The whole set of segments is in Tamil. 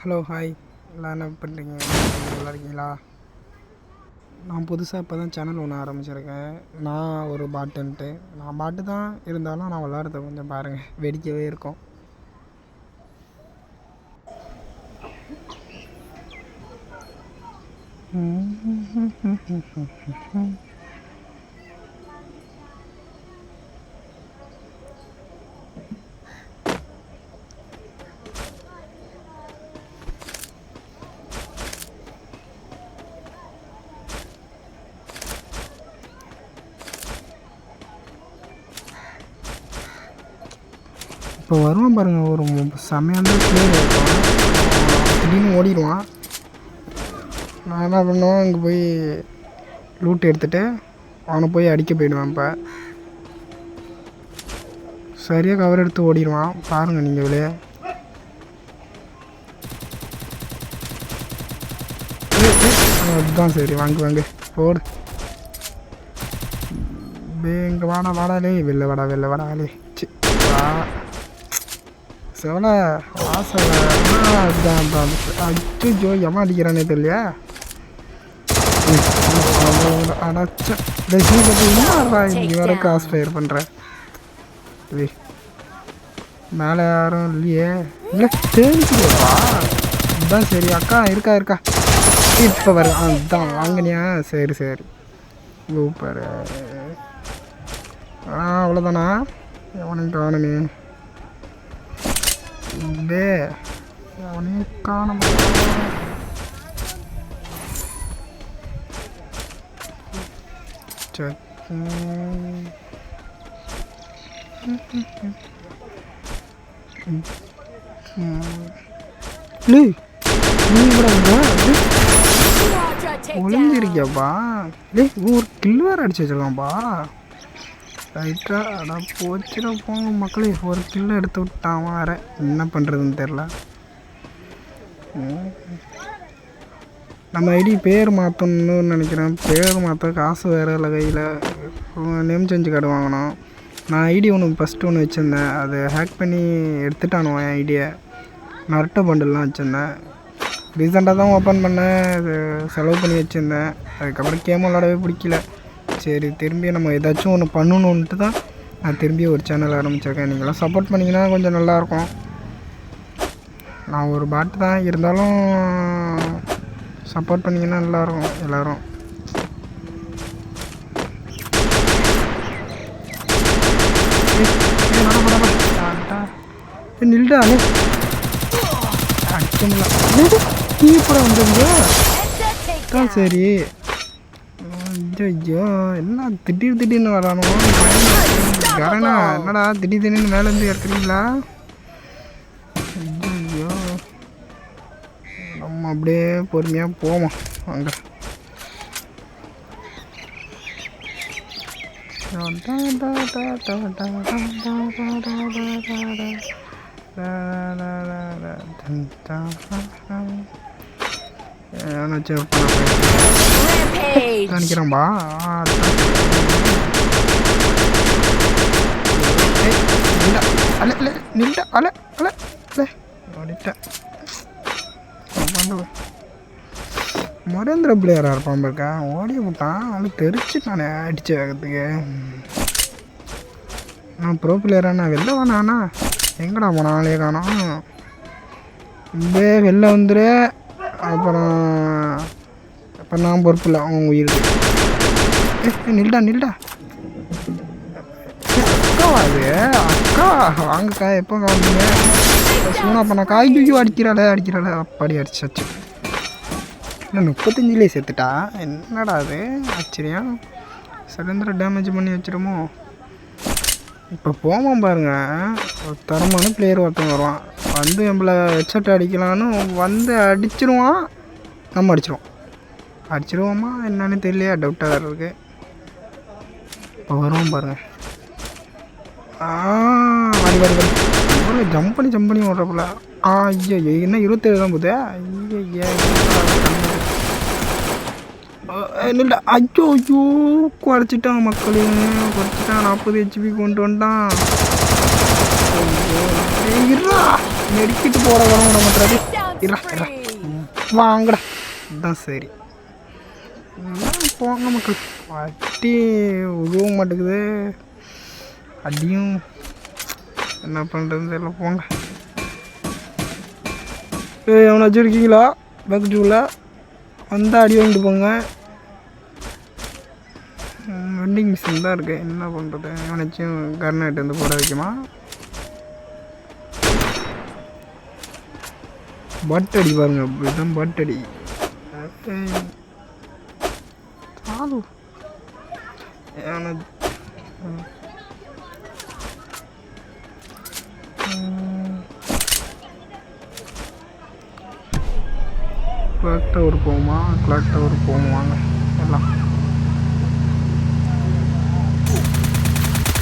ஹலோ ஹாய் எல்லாம் என்ன பண்ணுறீங்க? நல்லா இருக்கீங்களா? நான் புதுசாக இப்போ தான் சேனல் ஒன்று ஆரம்பிச்சிருக்கேன். நான் ஒரு பாட்டுன்ட்டு நான் பாட்டு தான் இருந்தாலும் நான் விளாட்றத கொஞ்சம் பாருங்கள், வேடிக்கையாகவே இருக்கும். இப்போ வருவான் பாருங்கள், ஒரு செம்மையான பிளேயர் இருக்கும். திடீர்னு ஓடிடுவான். நான் என்ன பண்ணுவேன், இங்கே போய் லூட் எடுத்துகிட்டு அவனை போய் அடிக்க போயிடுவேன். இப்போ சரியாக கவர் எடுத்து ஓடிடுவான் பாருங்கள் நீங்கள் வெளியே. அதுதான் சரி, வாங்க போடு. இங்கே வாடாலே வெளில வாடாலே செவல வாசல் அதுதான். அச்சோ எவன் அடிக்கிறானே தெரியலையா? அடைச்ச இங்கே வர கிராஸ் ஃபயர் பண்ணுறேன். மேலே யாரும் இல்லையே? இல்லை தெரிஞ்சுக்கா. அதுதான் சரி. அக்கா இருக்கா இப்போ வர. அதுதான் வாங்கினியா? சரி சூப்பர். அவ்வளோதானா? எவனையும் காணுமே. அவனையும் காண ஒளிஞ்சிருக்கியாப்பா? ஒரு கில் வேறு அடிச்சு வச்சிருக்கான்ப்பா. ரைட்டா அடா போச்சுடா போங்க மக்களே. ஒரு கில்லை எடுத்து விட்டான் வேறு. என்ன பண்ணுறதுன்னு தெரில. நம்ம ஐடி பேர் மாற்றணுன்னு நினைக்கிறேன். பேர் மாற்ற காசு வேறு இல்லை கையில். நேம் சேஞ்சு கார்டு வாங்கணும். நான் ஐடி ஃபஸ்ட்டு ஒன்று வச்சுருந்தேன், அதை ஹேக் பண்ணி எடுத்துட்டானோ என் ஐடியை. நரட்ட பண்டல்லாம் வச்சுருந்தேன். ரீசெண்டாக தான் ஓப்பன் பண்ணேன். அது செலவு பண்ணி வச்சுருந்தேன். அதுக்கப்புறம் கேம் விளாடவே பிடிக்கல. சரி திரும்பி நம்ம ஏதாச்சும் ஒன்று பண்ணணுன்ட்டு தான் நான் திரும்பி ஒரு சேனல் ஆரம்பிச்சிருக்கேன். நீங்களாம் சப்போர்ட் பண்ணிங்கன்னா கொஞ்சம் நல்லாயிருக்கும். நான் ஒரு பாட்டு தான் இருந்தாலும் சப்போர்ட் பண்ணிங்கன்னா நல்லாயிருக்கும் எல்லோரும். நில்டா அடிச்சோம்ல கீப்பட வந்தது. சரி ஐயோ என்ன திடீர்னு வரானோ கரணா? என்னடா திடீர்னு மேலேருந்து இறக்குறீங்களா? ஐயோ நம்ம அப்படியே பொறுமையாக போவோம். அங்கே நினைக்கிறேன்பா. மரேந்திர பிளேயராக இருப்பான் இருக்கா? ஓடி விட்டான். அது தெரிச்சுட்டானே அடிச்சு ஆகிறதுக்கு. நான் ப்ரோ பிளேயராண்ணா. வெளில வேணாண்ணா. எங்கடா போனா? ஆளே காணோம். வெளில வந்துரு. அப்புறம் இப்போ நான் பொறுப்பு இல்லை அவன் உயிருக்கு. நில்டா அக்காவா? அது அக்கா வாங்கக்கா. எப்போ வந்தீங்க? சூனா பண்ண காய்க்கு அடிக்கிறாளே அப்படி அடிச்சாச்சு. இல்லை 35லேயே சேர்த்துட்டா. என்னடா அது ஆச்சரியம். சிலிண்டரை டேமேஜ் பண்ணி வச்சிருமோ? இப்போ போவோம் பாருங்கள். ஒரு தரமான பிளேயர் ஒருத்தன் வருவான். வந்து நம்மளை ஹெட்செட் அடிக்கலான்னு வந்து அடிச்சிருவான். நம்ம அடிச்சிருவோமா என்னன்னு தெரியலையா? டவுட்டாக வேறு இருக்குது. இப்போ வருவோம் பாருங்கள். வரி ஜம்ப் பண்ணி ஓடுறப்பல. ஐயோ என்ன 27 தான் போகுது. இல்லைடா. ஐயோ குறைச்சிட்டான் மக்களே. 40 HP கொண்டு வந்துட்டான். நெடுக்கிட்டு போகிற வர மாட்டாரு. இரா இரா வாங்கடா. இதுதான் சரி. போங்க மக்கள். அடி உருவ மாட்டேங்குது. அடியும் என்ன பண்ணுறது தெரியல. போங்க. அவனை வச்சுருக்கீங்களா பேக் ஜூவில் வந்தால் அடி வாங்கிட்டு போங்க. வெண்டிங் மிஷின் தான் இருக்குது. என்ன பண்ணுறது? எவனாச்சும் கர்நாட்டு வந்து போட வைக்குமா? பட்டடி பாருங்க. இதுதான் பட்டடி. சாலு கிளாக் டவர் போகுமா? கிளாக் டவர் போவாங்க எல்லாம்.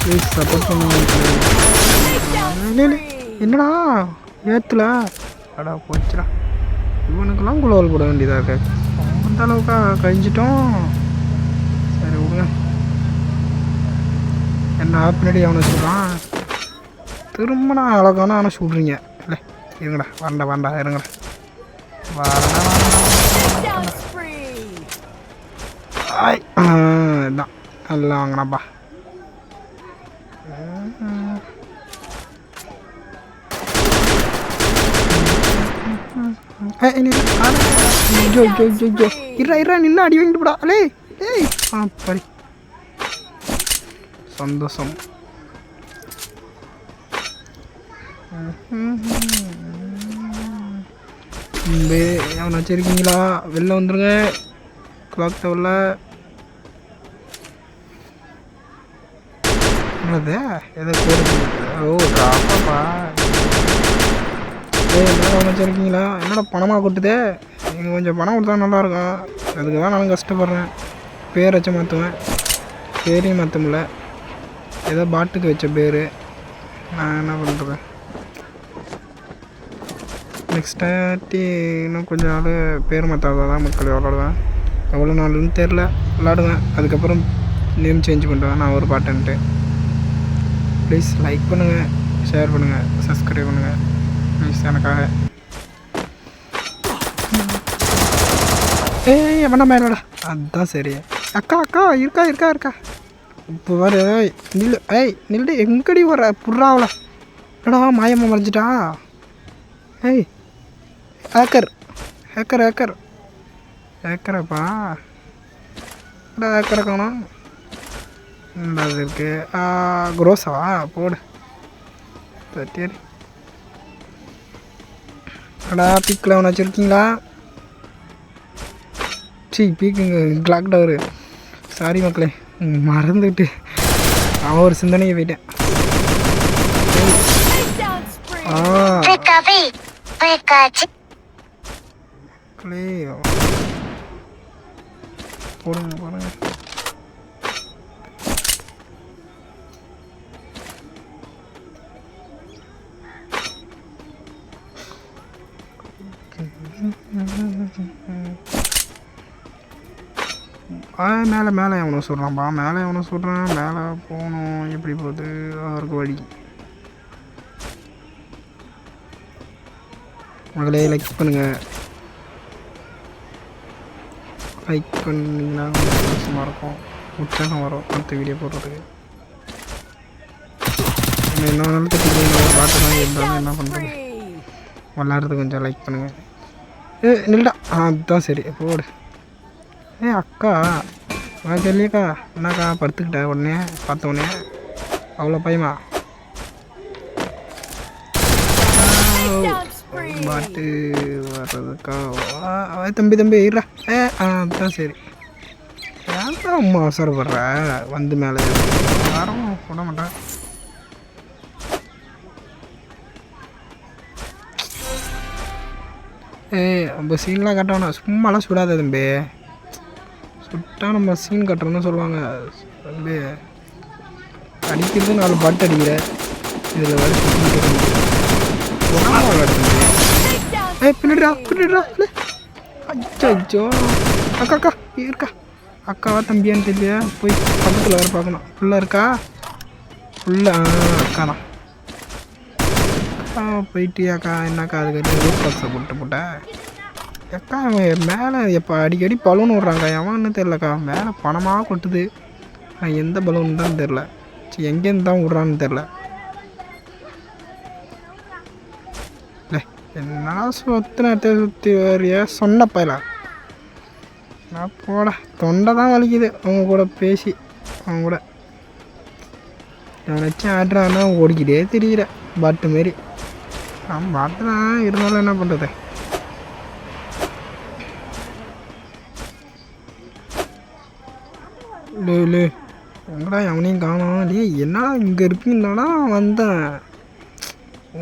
ப்ளீஸ் சப்போர்ட் பண்ணுங்க. என்னடா ஏற்றுல அடா போச்சுடா. இவனுக்கெல்லாம் குளோவல் போட வேண்டியதாக இருக்கு. அந்த அளவுக்கா கழிஞ்சிட்டோம். சரி விடுங்க. என்ன பின்னாடி அவனை சொல்கிறான். திரும்பினா அழகான ஆனால் சொல்கிறீங்க இல்லை. இருங்கடா வரண்டா இருங்கடா. இதுதான் நல்லா வாங்கினாப்பா. இரா நின்று அடி வாங்கிட்டு போடா. அலே ஏய் படி சந்தோஷம். அவனை வச்சுருக்கீங்களா? வெளில வந்துடுங்க. கிளாக் டவரில் என்னது எதை போடுறது? ஓ ட்ராப்பாப்பா. என்னடா வச்சுருக்கீங்களா? என்னடா பணமாக கொடுத்துதே. நீங்கள் கொஞ்சம் பணம் கொடுத்தா நல்லாயிருக்கும். அதுக்கு தான் நானும் கஷ்டப்படுறேன். பேர் வச்சு மாற்றுவேன். பேரையும் மாற்ற முடியல. ஏதோ பாட்டுக்கு வச்ச பேர். நான் என்ன பண்ணுறேன்? நெக்ஸ்ட் டாட்டி இன்னும் கொஞ்சம் நாள் பேர் மாற்றாதான் தான் மக்கள் விளாடுவேன். எவ்வளோ நாள்னு தெரில. விளாடுவேன். அதுக்கப்புறம் நேம் சேஞ்ச் பண்ணுவேன் நான் ஒரு பாட்டுன்ட்டு. ப்ளீஸ் லைக் பண்ணுங்கள், ஷேர் பண்ணுங்கள், சப்ஸ்கிரைப் பண்ணுங்கள் ப்ளீஸ் எனக்காக. ஏய் எவனா மேலடா. அதுதான் சரி. அக்கா இருக்கா இப்போ வர. நில்லு எங்கடி வர புறாவில் என்னடா மாயமாக மறைஞ்சிட்டா. ஏய் ஹேக்கரப்பா. ஹேக்கரை காணோம். என்னடா அது இருக்கு. குரோஸாவா போடு. சரி அடா பீக்கில் ஒன்று வச்சுருக்கீங்களா? பீக்குங்க கிளாக் டவரு. சாரி மக்களே மறந்துக்கிட்டு அவன் ஒரு சிந்தனையை போயிட்டேன். போடுங்க. மேலே எவனோ சொல்கிறான்ப்பா. மேலே போகணும். எப்படி போகுது? அவருக்கு வழி. மகளே லைக் பண்ணுங்கள். லைக் பண்ணிங்கன்னா சந்தோஷமாக இருக்கும். உற்சாகம் வரும் அடுத்த வீடியோ போடுறதுக்கு. என்ன வேணாலும் கட்டிக்கிங்க. பாட்டு தான் இருந்தாலும் என்ன பண்ணுறது? விளாட்றது கொஞ்சம் லைக் பண்ணுங்கள். நில்டா. அதுதான் சரி போடு. அக்கா நான் தெரியலையக்கா. என்னக்கா படுத்துக்கிட்ட உடனே பார்த்த உடனே அவ்வளோ பயமா? பாட்டு வர்றதுக்கா? தம்பி இருடா. அதுதான் சரி. ஏன்டா அம்மா அவசரப்படுற? வந்து மேலே யாரும் விட மாட்டேன். நம்ம சீன்லாம் கட்டணும். சும்மாலாம் சுடாத தம்பி. சுட்டா நம்ம சீன் கட்டுறோன்னு சொல்லுவாங்க. தம்பி அடிக்கிறது 4 பாட்டு அடிக்கிற. இதில் வேறு பின்னாடிடா. அச்சோ அக்கா இருக்கா. அக்காவா தம்பியான்னு தெரியல. போய் பக்கத்தில் வேறு பார்க்கணும். ஃபுல்லாக இருக்கா? ஃபுல்லாக அக்கா தான். போயிட்டியாக்கா என்னக்கா அதுக்கு ரூட் பாக்ஸை போட்டேன் அக்கா அவன் மேலே எப்போ அடிக்கடி பலூன் விட்றாங்க எவன்னு தெரிலக்கா மேலே பணமாக கொட்டுது எந்த பலூன் தான் தெரில சரி எங்கேருந்து தான் விட்றான்னு தெரில இல்லை என்ன சுற்றி நேரத்தை சுற்றி வரைய சொன்ன பயில நான் போட தொண்டை தான் வலிக்குது அவங்க கூட பேசி அவங்க கூட எவனாச்சும் ஆடுறான்னா ஓடிக்கிட்டே தெரியுற பாட்டு மாரி நான் பாட்டு தான் இருந்தாலும் என்ன பண்ணுறது இல்லை எங்கடா எவனையும் காணோம் இல்லையே என்னடா இங்கே இருக்குங்கடா வந்தேன்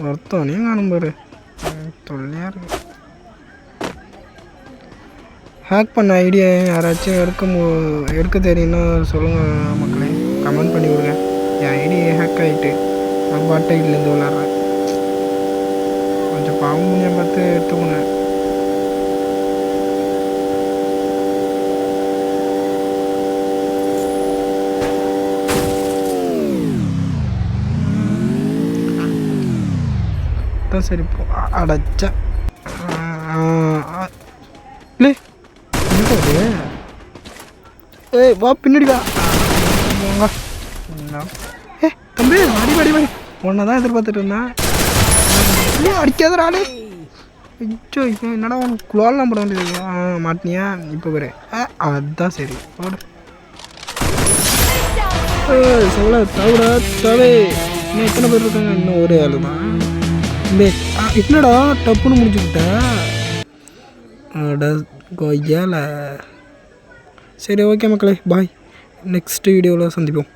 ஒருத்தவனையும் காணும் பாரு தொல்லையாக இருக்கு ஹேக் பண்ண ஐடியா யாராச்சும் எடுக்க தெரியும்னா சொல்லுங்கள் மக்களே கமெண்ட் பண்ணி விடுங்க என் ஐடி ஹேக் ஆகிட்டு நான் பாட் ஐடியிலேருந்து விளாட்றேன் கொஞ்சம் பாவம் முடியும் பார்த்து எடுத்துக்கோங்க தான் சரி அடைச்சா இல்லை ஏய் வா பின்னாடி வா தம்பி வாடி ஒன்றை தான் எதிர்பார்த்துட்டு இருந்தேன் அடிக்காத ஆளு ஐயோ என்னடா உனக்கு குளோலாம் போட வேண்டியது மாட்டினியா இப்போ பேர் அதுதான் சரி போடு சொல்ல தவிர தவே இன்னும் எத்தனை பேர் இருக்காங்க இன்னும் ஒரே ஆள் தான் என்னடா டப்புன்னு முடிச்சுக்கிட்டேன் கொய்யால சரி ஓகே மக்களே பாய் நெக்ஸ்ட் வீடியோவில் சந்திப்போம்